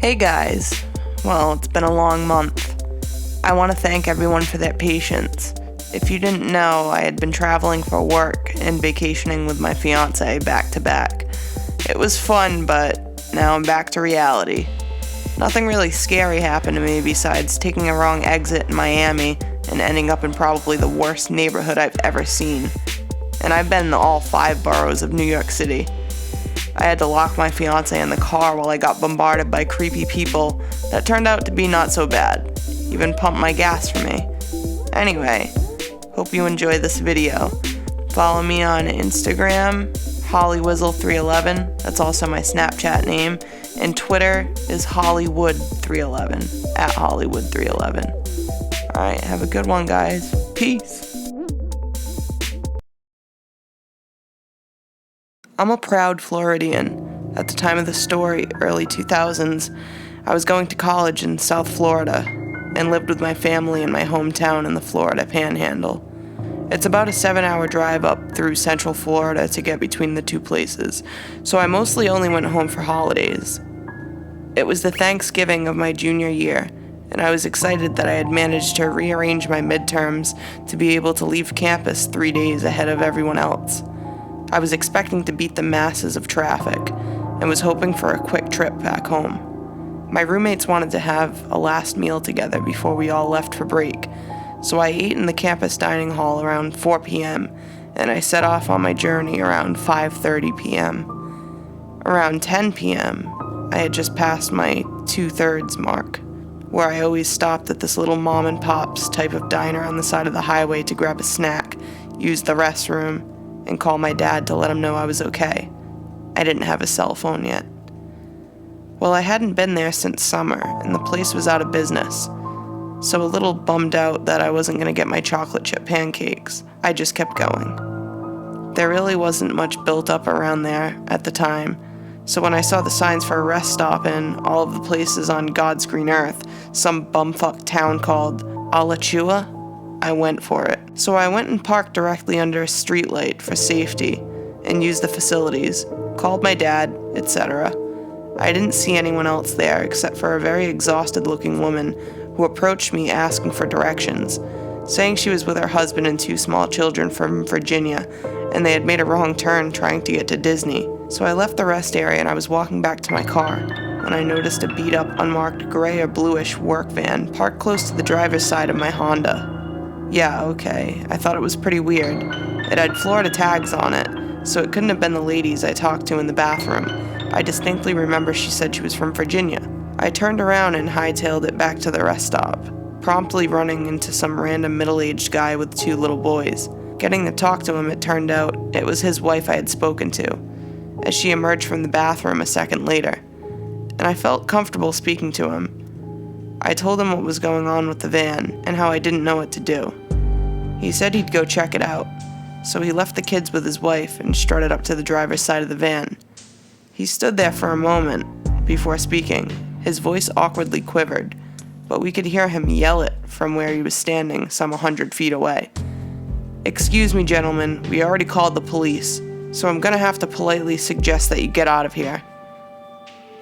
Hey guys. Well, it's been a long month. I want to thank everyone for their patience. If you didn't know, I had been traveling for work and vacationing with my fiancé back to back. It was fun, but now I'm back to reality. Nothing really scary happened to me besides taking a wrong exit in Miami and ending up in probably the worst neighborhood I've ever seen. And I've been in all 5 boroughs of New York City. I had to lock my fiancé in the car while I got bombarded by creepy people that turned out to be not so bad. Even pumped my gas for me. Anyway, hope you enjoy this video. Follow me on Instagram, HollyWhizzle311, that's also my Snapchat name, and Twitter is Hollywood311, at Hollywood311. Alright, have a good one, guys. Peace. I'm a proud Floridian. At the time of the story, early 2000s, I was going to college in South Florida and lived with my family in my hometown in the Florida Panhandle. It's about a 7-hour drive up through Central Florida to get between the two places, so I mostly only went home for holidays. It was the Thanksgiving of my junior year, and I was excited that I had managed to rearrange my midterms to be able to leave campus 3 days ahead of everyone else. I was expecting to beat the masses of traffic and was hoping for a quick trip back home. My roommates wanted to have a last meal together before we all left for break, so I ate in the campus dining hall around 4 p.m., and I set off on my journey around 5:30 p.m. Around 10 p.m., I had just passed my 2/3 mark, where I always stopped at this little mom and pop's type of diner on the side of the highway to grab a snack, use the restroom, and call my dad to let him know I was okay. I didn't have a cell phone yet. Well, I hadn't been there since summer, and the place was out of business. So a little bummed out that I wasn't going to get my chocolate chip pancakes, I just kept going. There really wasn't much built up around there at the time, so when I saw the signs for a rest stop in all of the places on God's green earth, some bumfuck town called Alachua, I went for it. So I went and parked directly under a streetlight for safety and used the facilities, called my dad, etc. I didn't see anyone else there except for a very exhausted-looking woman who approached me asking for directions, saying she was with her husband and 2 small children from Virginia, and they had made a wrong turn trying to get to Disney. So I left the rest area and I was walking back to my car when I noticed a beat-up, unmarked gray or bluish work van parked close to the driver's side of my Honda. Yeah, okay, I thought it was pretty weird. It had Florida tags on it, so it couldn't have been the ladies I talked to in the bathroom. I distinctly remember she said she was from Virginia. I turned around and hightailed it back to the rest stop, promptly running into some random middle-aged guy with 2 little boys. Getting to talk to him, it turned out it was his wife I had spoken to, as she emerged from the bathroom a second later, and I felt comfortable speaking to him. I told him what was going on with the van and how I didn't know what to do. He said he'd go check it out, so he left the kids with his wife and strutted up to the driver's side of the van. He stood there for a moment before speaking. His voice awkwardly quivered, but we could hear him yell it from where he was standing some 100 feet away. "Excuse me, gentlemen, we already called the police, so I'm gonna have to politely suggest that you get out of here."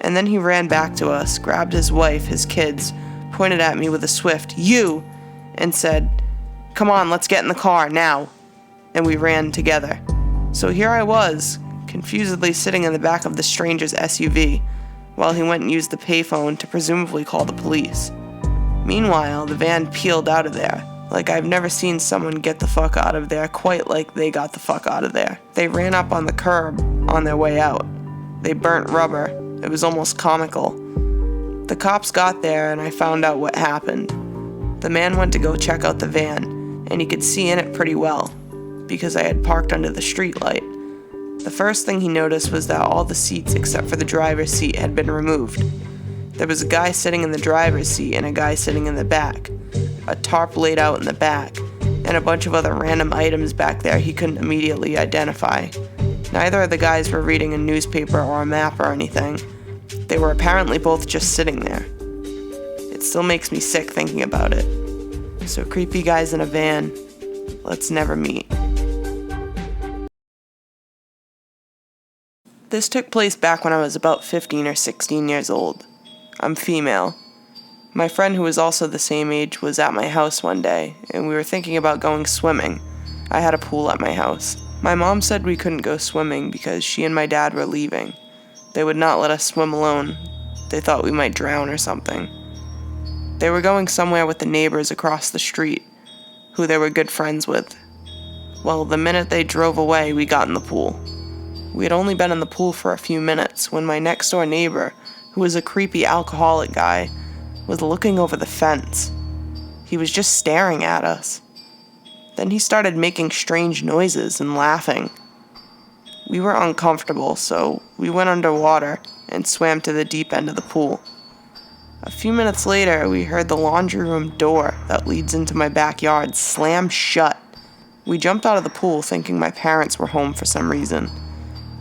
And then he ran back to us, grabbed his wife, his kids, pointed at me with a swift, "You!" and said, "Come on, let's get in the car, now." And we ran together. So here I was, confusedly sitting in the back of the stranger's SUV, while he went and used the payphone to presumably call the police. Meanwhile, the van peeled out of there, like I've never seen someone get the fuck out of there quite like they got the fuck out of there. They ran up on the curb on their way out. They burnt rubber. It was almost comical. The cops got there and I found out what happened. The man went to go check out the van, and he could see in it pretty well, because I had parked under the streetlight. The first thing he noticed was that all the seats except for the driver's seat had been removed. There was a guy sitting in the driver's seat and a guy sitting in the back, a tarp laid out in the back, and a bunch of other random items back there he couldn't immediately identify. Neither of the guys were reading a newspaper or a map or anything. They were apparently both just sitting there. It still makes me sick thinking about it. So creepy guys in a van, let's never meet. This took place back when I was about 15 or 16 years old. I'm female. My friend, who was also the same age, was at my house one day, and we were thinking about going swimming. I had a pool at my house. My mom said we couldn't go swimming because she and my dad were leaving. They would not let us swim alone. They thought we might drown or something. They were going somewhere with the neighbors across the street, who they were good friends with. Well, the minute they drove away, we got in the pool. We had only been in the pool for a few minutes when my next-door neighbor, who was a creepy alcoholic guy, was looking over the fence. He was just staring at us. Then he started making strange noises and laughing. We were uncomfortable, so we went underwater and swam to the deep end of the pool. A few minutes later, we heard the laundry room door that leads into my backyard slam shut. We jumped out of the pool thinking my parents were home for some reason.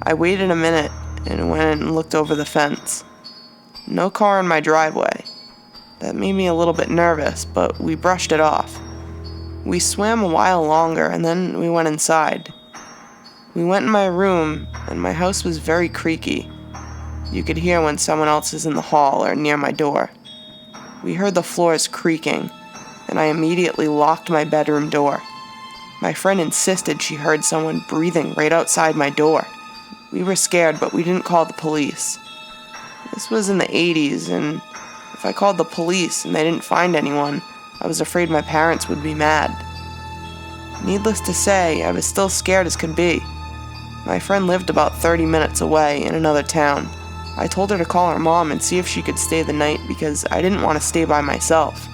I waited a minute and went and looked over the fence. No car in my driveway. That made me a little bit nervous, but we brushed it off. We swam a while longer and then we went inside. We went in my room and my house was very creaky. You could hear when someone else is in the hall or near my door. We heard the floors creaking, and I immediately locked my bedroom door. My friend insisted she heard someone breathing right outside my door. We were scared, but we didn't call the police. This was in the 80s, and if I called the police and they didn't find anyone, I was afraid my parents would be mad. Needless to say, I was still scared as could be. My friend lived about 30 minutes away in another town. I told her to call her mom and see if she could stay the night because I didn't want to stay by myself.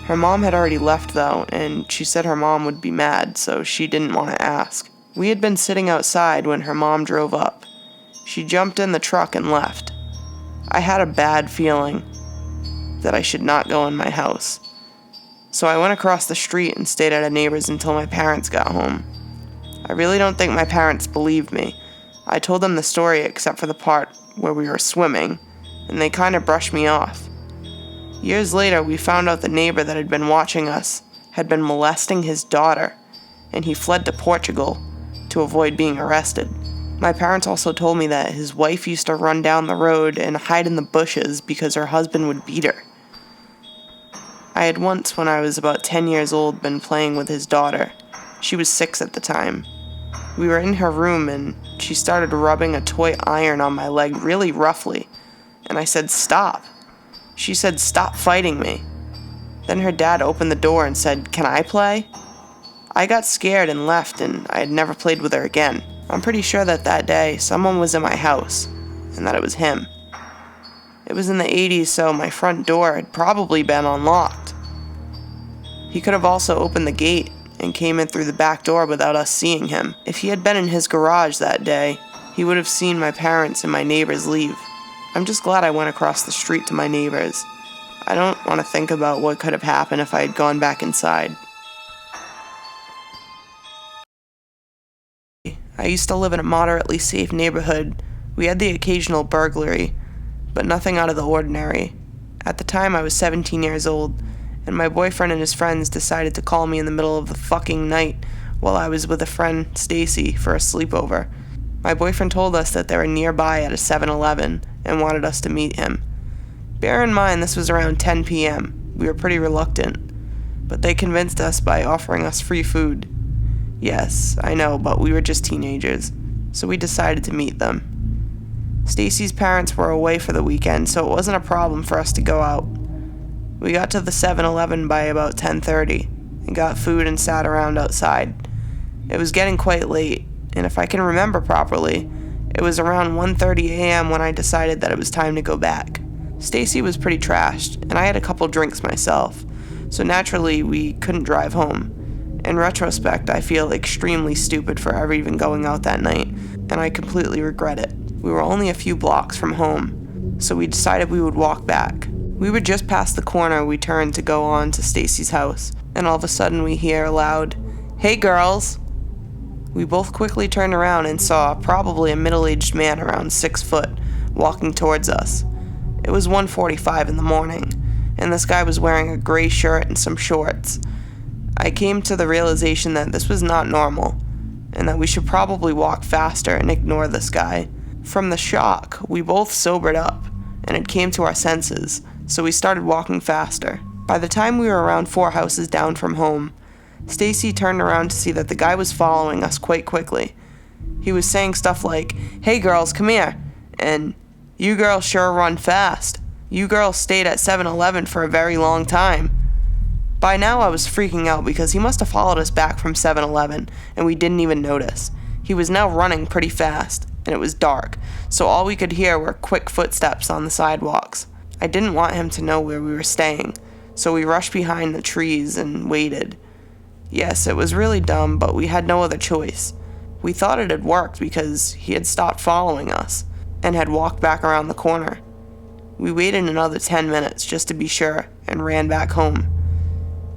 Her mom had already left though, and she said her mom would be mad, so she didn't want to ask. We had been sitting outside when her mom drove up. She jumped in the truck and left. I had a bad feeling that I should not go in my house. So I went across the street and stayed at a neighbor's until my parents got home. I really don't think my parents believed me. I told them the story except for the part where we were swimming, and they kind of brushed me off. Years later, we found out the neighbor that had been watching us had been molesting his daughter, and he fled to Portugal to avoid being arrested. My parents also told me that his wife used to run down the road and hide in the bushes because her husband would beat her. I had once, when I was about 10 years old, been playing with his daughter. She was 6 at the time. We were in her room and she started rubbing a toy iron on my leg really roughly, and I said, "Stop." She said, "Stop fighting me." Then her dad opened the door and said, "Can I play?" I got scared and left, and I had never played with her again. I'm pretty sure that day someone was in my house, and that it was him. It was in the 80s, so my front door had probably been unlocked. He could have also opened the gate and came in through the back door without us seeing him. If he had been in his garage that day, he would have seen my parents and my neighbors leave. I'm just glad I went across the street to my neighbors. I don't want to think about what could have happened if I had gone back inside. I used to live in a moderately safe neighborhood. We had the occasional burglary, but nothing out of the ordinary. At the time, I was 17 years old, and my boyfriend and his friends decided to call me in the middle of the fucking night while I was with a friend, Stacy, for a sleepover. My boyfriend told us that they were nearby at a 7-Eleven and wanted us to meet him. Bear in mind, this was around 10 p.m. We were pretty reluctant, but they convinced us by offering us free food. Yes, I know, but we were just teenagers, so we decided to meet them. Stacy's parents were away for the weekend, so it wasn't a problem for us to go out. We got to the 7-Eleven by about 10:30 and got food and sat around outside. It was getting quite late, and if I can remember properly, it was around 1:30 a.m. when I decided that it was time to go back. Stacy was pretty trashed, and I had a couple drinks myself, so naturally we couldn't drive home. In retrospect, I feel extremely stupid for ever even going out that night, and I completely regret it. We were only a few blocks from home, so we decided we would walk back. We were just past the corner we turned to go on to Stacy's house, and all of a sudden we hear a loud, "Hey girls!" We both quickly turned around and saw probably a middle-aged man around 6 foot walking towards us. It was 1:45 in the morning, and this guy was wearing a gray shirt and some shorts. I came to the realization that this was not normal, and that we should probably walk faster and ignore this guy. From the shock, we both sobered up, and it came to our senses, so we started walking faster. By the time we were around 4 houses down from home, Stacy turned around to see that the guy was following us quite quickly. He was saying stuff like, "Hey girls, come here," and "You girls sure run fast. You girls stayed at 7-Eleven for a very long time." By now I was freaking out because he must have followed us back from 7-Eleven, and we didn't even notice. He was now running pretty fast, and it was dark, so all we could hear were quick footsteps on the sidewalks. I didn't want him to know where we were staying, so we rushed behind the trees and waited. Yes, it was really dumb, but we had no other choice. We thought it had worked because he had stopped following us and had walked back around the corner. We waited another 10 minutes just to be sure and ran back home.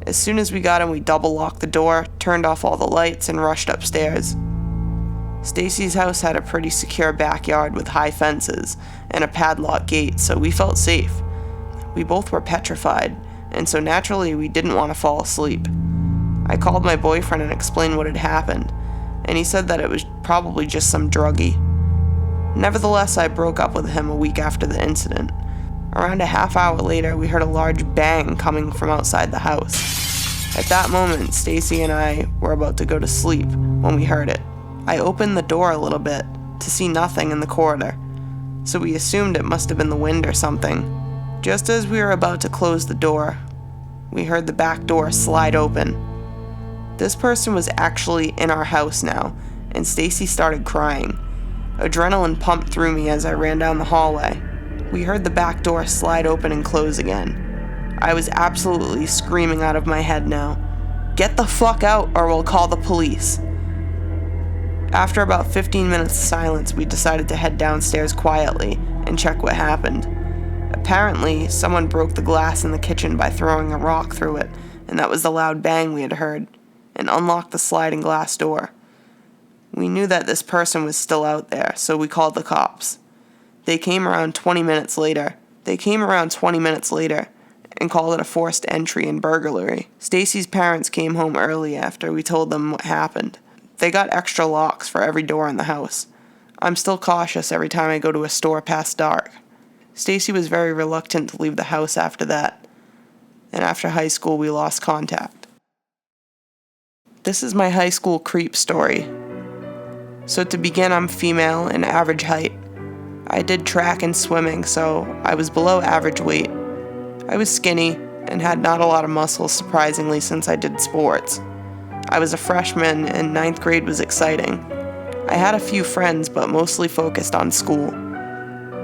As soon as we got in, we double-locked the door, turned off all the lights, and rushed upstairs. Stacy's house had a pretty secure backyard with high fences and a padlocked gate, so we felt safe. We both were petrified, and so naturally we didn't want to fall asleep. I called my boyfriend and explained what had happened, and he said that it was probably just some druggie. Nevertheless, I broke up with him a week after the incident. Around a half hour later, we heard a large bang coming from outside the house. At that moment, Stacy and I were about to go to sleep when we heard it. I opened the door a little bit to see nothing in the corridor, so we assumed it must have been the wind or something. Just as we were about to close the door, we heard the back door slide open. This person was actually in our house now, and Stacy started crying. Adrenaline pumped through me as I ran down the hallway. We heard the back door slide open and close again. I was absolutely screaming out of my head now. "Get the fuck out or we'll call the police." After about 15 minutes of silence, we decided to head downstairs quietly and check what happened. Apparently, someone broke the glass in the kitchen by throwing a rock through it, and that was the loud bang we had heard, and unlocked the sliding glass door. We knew that this person was still out there, so we called the cops. They came around 20 minutes later and called it a forced entry and burglary. Stacy's parents came home early after we told them what happened. They got extra locks for every door in the house. I'm still cautious every time I go to a store past dark. Stacy was very reluctant to leave the house after that, and after high school we lost contact. This is my high school creep story. So to begin, I'm female and average height. I did track and swimming, so I was below average weight. I was skinny and had not a lot of muscles, surprisingly, since I did sports. I was a freshman, and 9th grade was exciting. I had a few friends, but mostly focused on school.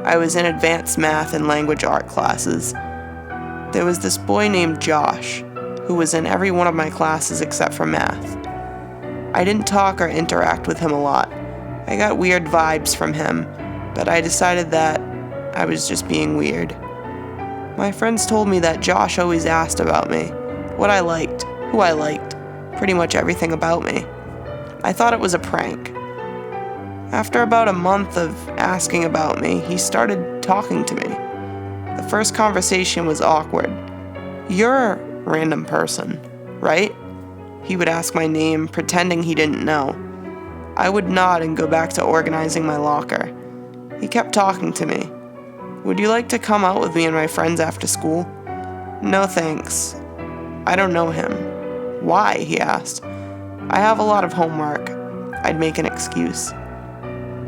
I was in advanced math and language art classes. There was this boy named Josh, who was in every one of my classes except for math. I didn't talk or interact with him a lot. I got weird vibes from him, but I decided that I was just being weird. My friends told me that Josh always asked about me, what I liked, who I liked, pretty much everything about me. I thought it was a prank. After about a month of asking about me, he started talking to me. The first conversation was awkward. "You're a random person, right?" He would ask my name, pretending he didn't know. I would nod and go back to organizing my locker. He kept talking to me. "Would you like to come out with me and my friends after school?" "No thanks. I don't know him." "Why?" he asked. "I have a lot of homework." I'd make an excuse.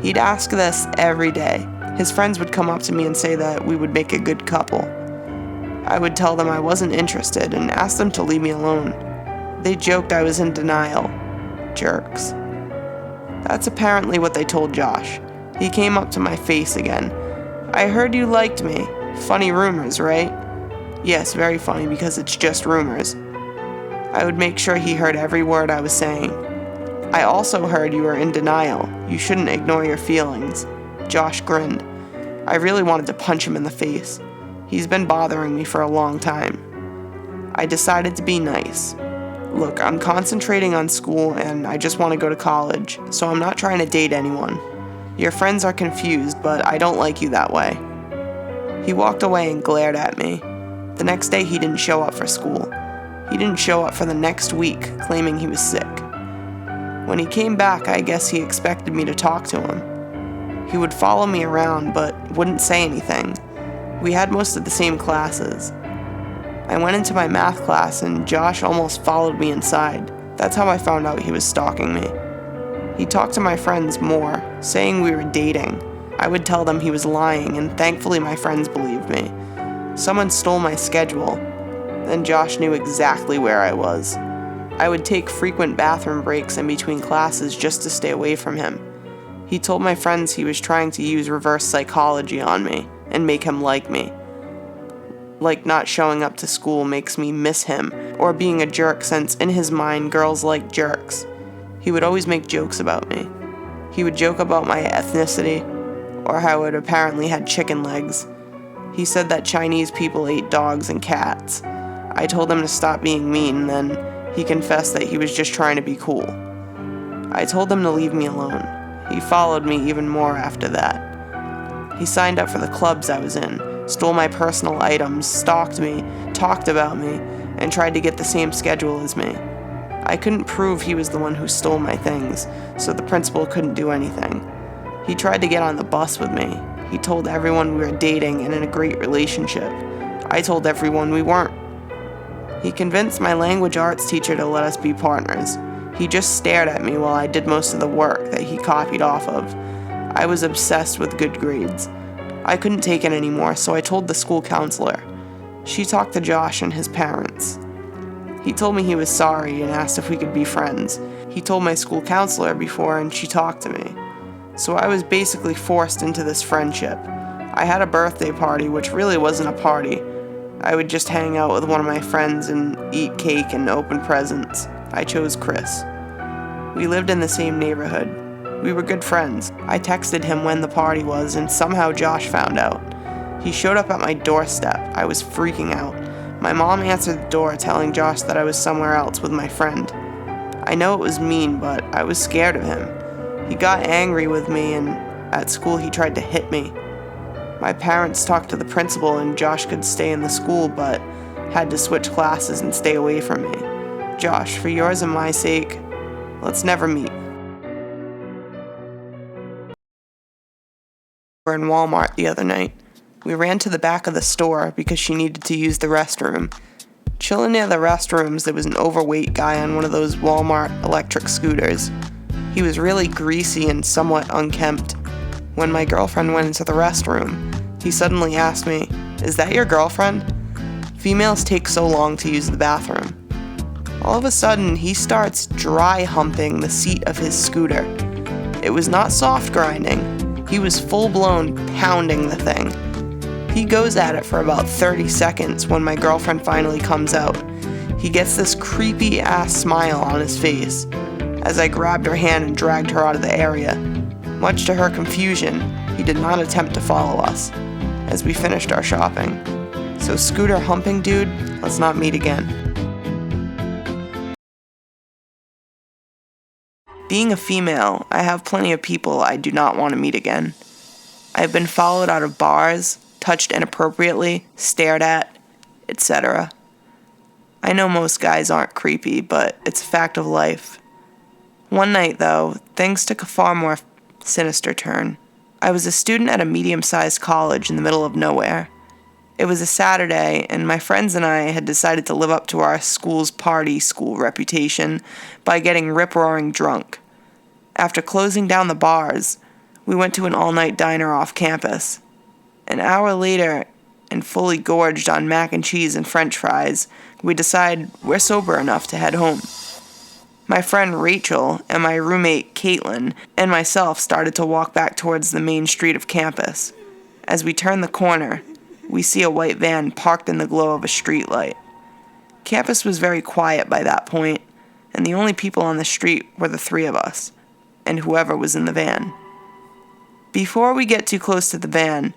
He'd ask this every day. His friends would come up to me and say that we would make a good couple. I would tell them I wasn't interested and ask them to leave me alone. They joked I was in denial. Jerks. That's apparently what they told Josh. He came up to my face again. "I heard you liked me. Funny rumors, right?" "Yes, very funny because it's just rumors." I would make sure he heard every word I was saying. "I also heard you were in denial. You shouldn't ignore your feelings." Josh grinned. I really wanted to punch him in the face. He's been bothering me for a long time. I decided to be nice. "Look, I'm concentrating on school and I just want to go to college, so I'm not trying to date anyone. Your friends are confused, but I don't like you that way." He walked away and glared at me. The next day he didn't show up for school. He didn't show up for the next week, claiming he was sick. When he came back, I guess he expected me to talk to him. He would follow me around, but wouldn't say anything. We had most of the same classes. I went into my math class and Josh almost followed me inside. That's how I found out he was stalking me. He talked to my friends more, saying we were dating. I would tell them he was lying, and thankfully my friends believed me. Someone stole my schedule, then Josh knew exactly where I was. I would take frequent bathroom breaks in between classes just to stay away from him. He told my friends he was trying to use reverse psychology on me and make him like me. Like not showing up to school makes me miss him, or being a jerk since in his mind girls like jerks. He would always make jokes about me. He would joke about my ethnicity, or how it apparently had chicken legs. He said that Chinese people ate dogs and cats. I told him to stop being mean, then he confessed that he was just trying to be cool. I told him to leave me alone. He followed me even more after that. He signed up for the clubs I was in, stole my personal items, stalked me, talked about me, and tried to get the same schedule as me. I couldn't prove he was the one who stole my things, so the principal couldn't do anything. He tried to get on the bus with me. He told everyone we were dating and in a great relationship. I told everyone we weren't. He convinced my language arts teacher to let us be partners. He just stared at me while I did most of the work that he copied off of. I was obsessed with good grades. I couldn't take it anymore, so I told the school counselor. She talked to Josh and his parents. He told me he was sorry and asked if we could be friends. He told my school counselor before and she talked to me. So I was basically forced into this friendship. I had a birthday party, which really wasn't a party. I would just hang out with one of my friends and eat cake and open presents. I chose Chris. We lived in the same neighborhood. We were good friends. I texted him when the party was, and somehow Josh found out. He showed up at my doorstep. I was freaking out. My mom answered the door, telling Josh that I was somewhere else with my friend. I know it was mean, but I was scared of him. He got angry with me, and at school he tried to hit me. My parents talked to the principal, and Josh could stay in the school, but had to switch classes and stay away from me. Josh, for yours and my sake, let's never meet. We were in Walmart the other night. We ran to the back of the store because she needed to use the restroom. Chilling near the restrooms, there was an overweight guy on one of those Walmart electric scooters. He was really greasy and somewhat unkempt. When my girlfriend went into the restroom, he suddenly asked me, "Is that your girlfriend?" Females take so long to use the bathroom. All of a sudden, he starts dry humping the seat of his scooter. It was not soft grinding. He was full-blown pounding the thing. He goes at it for about 30 seconds when my girlfriend finally comes out. He gets this creepy-ass smile on his face as I grabbed her hand and dragged her out of the area. Much to her confusion, he did not attempt to follow us as we finished our shopping. So scooter humping dude, let's not meet again. Being a female, I have plenty of people I do not want to meet again. I have been followed out of bars, touched inappropriately, stared at, etc. I know most guys aren't creepy, but it's a fact of life. One night, though, things took a far more sinister turn. I was a student at a medium-sized college in the middle of nowhere. It was a Saturday, and my friends and I had decided to live up to our school's party school reputation by getting rip-roaring drunk. After closing down the bars, we went to an all-night diner off campus. An hour later, and fully gorged on mac and cheese and french fries, we decide we're sober enough to head home. My friend Rachel and my roommate Caitlin and myself started to walk back towards the main street of campus. As we turn the corner, we see a white van parked in the glow of a streetlight. Campus was very quiet by that point, and the only people on the street were the three of us, and whoever was in the van. Before we get too close to the van,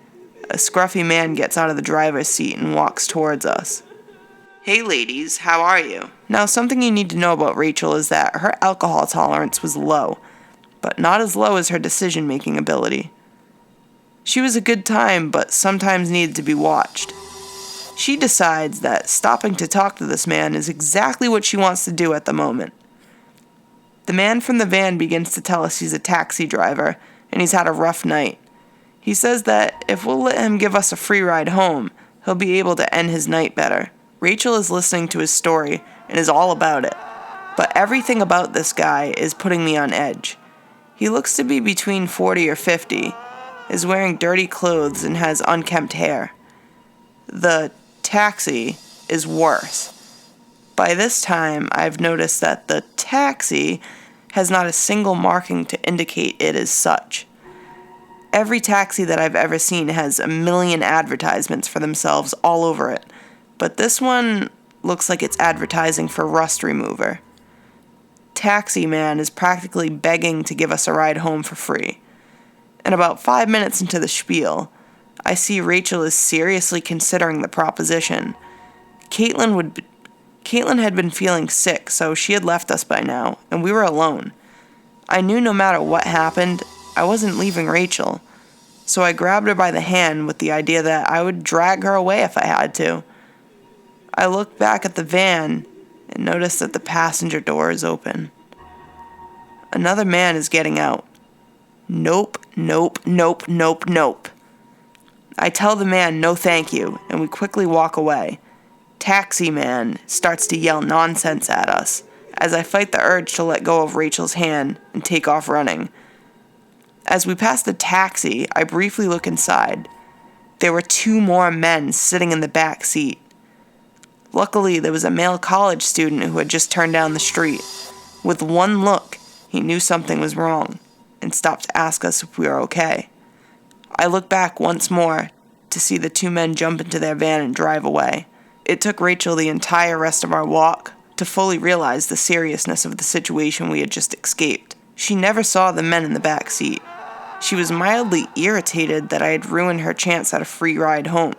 a scruffy man gets out of the driver's seat and walks towards us. "Hey ladies, how are you?" Now something you need to know about Rachel is that her alcohol tolerance was low, but not as low as her decision-making ability. She was a good time, but sometimes needed to be watched. She decides that stopping to talk to this man is exactly what she wants to do at the moment. The man from the van begins to tell us he's a taxi driver, and he's had a rough night. He says that if we'll let him give us a free ride home, he'll be able to end his night better. Rachel is listening to his story and is all about it. But everything about this guy is putting me on edge. He looks to be between 40 or 50, is wearing dirty clothes and has unkempt hair. The taxi is worse. By this time, I've noticed that the taxi has not a single marking to indicate it is such. Every taxi that I've ever seen has a million advertisements for themselves all over it, but this one looks like it's advertising for rust remover. Taxi man is practically begging to give us a ride home for free. And about 5 minutes into the spiel, I see Rachel is seriously considering the proposition. Caitlin had been feeling sick, so she had left us by now, and we were alone. I knew no matter what happened, I wasn't leaving Rachel, so I grabbed her by the hand with the idea that I would drag her away if I had to. I looked back at the van and noticed that the passenger door is open. Another man is getting out. Nope, nope, nope, nope, nope. I tell the man no thank you, and we quickly walk away. Taxi man starts to yell nonsense at us as I fight the urge to let go of Rachel's hand and take off running. As we pass the taxi, I briefly look inside. There were 2 more men sitting in the back seat. Luckily, there was a male college student who had just turned down the street. With one look, he knew something was wrong and stopped to ask us if we were okay. I look back once more to see the 2 men jump into their van and drive away. It took Rachel the entire rest of our walk to fully realize the seriousness of the situation we had just escaped. She never saw the men in the back seat. She was mildly irritated that I had ruined her chance at a free ride home,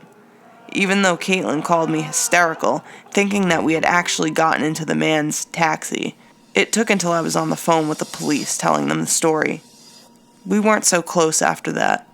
even though Caitlin called me hysterical, thinking that we had actually gotten into the man's taxi. It took until I was on the phone with the police telling them the story. We weren't so close after that.